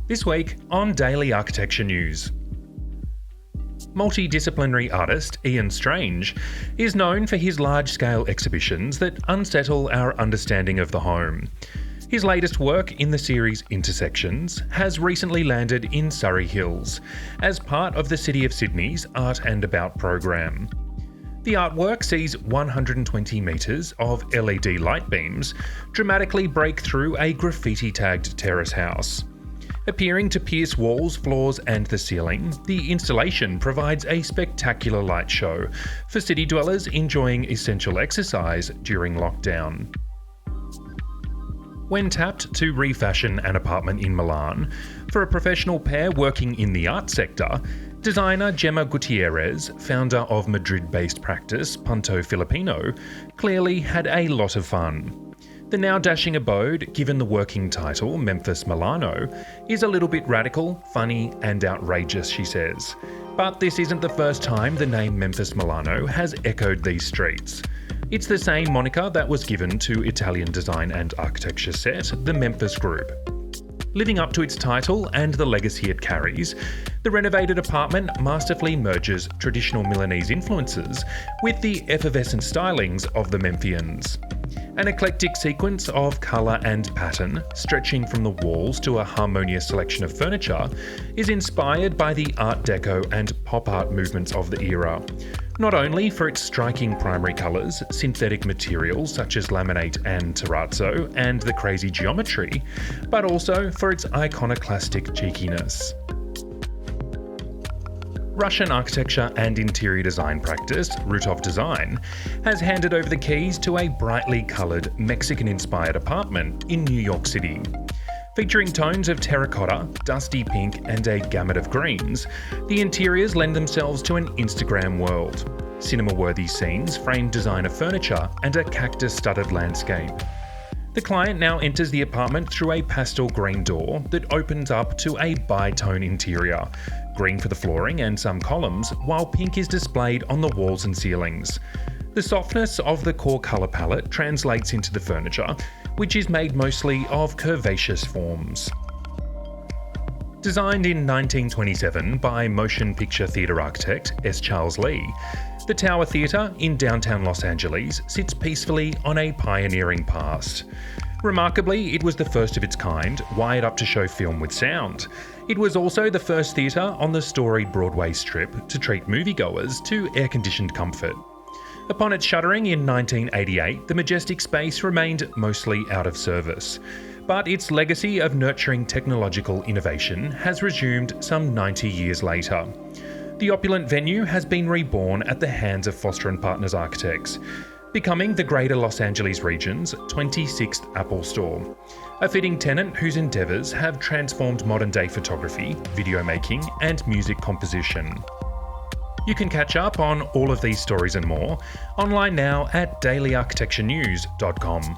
This week on Daily Architecture News. Multidisciplinary artist Ian Strange is known for his large-scale exhibitions that unsettle our understanding of the home. His latest work in the series Intersections has recently landed in Surrey Hills as part of the City of Sydney's Art and About program. The artwork sees 120 metres of LED light beams dramatically break through a graffiti-tagged terrace house. Appearing to pierce walls, floors and the ceiling, the installation provides a spectacular light show for city dwellers enjoying essential exercise during lockdown. When tapped to refashion an apartment in Milan for a professional pair working in the art sector, designer Gemma Gutierrez, founder of Madrid-based practice Punto Filipino, clearly had a lot of fun. The now dashing abode, given the working title Memphis Milano, is a little bit radical, funny and outrageous, she says. But this isn't the first time the name Memphis Milano has echoed these streets. It's the same moniker that was given to Italian design and architecture set, the Memphis Group. Living up to its title and the legacy it carries, the renovated apartment masterfully merges traditional Milanese influences with the effervescent stylings of the Memphians. An eclectic sequence of colour and pattern, stretching from the walls to a harmonious selection of furniture, is inspired by the Art Deco and pop art movements of the era. Not only for its striking primary colours, synthetic materials such as laminate and terrazzo, and the crazy geometry, but also for its iconoclastic cheekiness. Russian architecture and interior design practice, Reutov Design, has handed over the keys to a brightly coloured, Mexican-inspired apartment in New York City. Featuring tones of terracotta, dusty pink and a gamut of greens, the interiors lend themselves to an Instagram world. Cinema-worthy scenes frame designer furniture and a cactus-studded landscape. The client now enters the apartment through a pastel green door that opens up to a bi-tone interior, green for the flooring and some columns, while pink is displayed on the walls and ceilings. The softness of the core colour palette translates into the furniture, which is made mostly of curvaceous forms. Designed in 1927 by motion picture theatre architect S. Charles Lee, the Tower Theatre in downtown Los Angeles sits peacefully on a pioneering past. Remarkably, it was the first of its kind, wired up to show film with sound. It was also the first theatre on the storied Broadway strip to treat moviegoers to air-conditioned comfort. Upon its shuttering in 1988, the majestic space remained mostly out of service. But its legacy of nurturing technological innovation has resumed some 90 years later. The opulent venue has been reborn at the hands of Foster & Partners architects, becoming the Greater Los Angeles region's 26th Apple Store, a fitting tenant whose endeavours have transformed modern-day photography, video making and music composition. You can catch up on all of these stories and more online now at dailyarchitecturenews.com.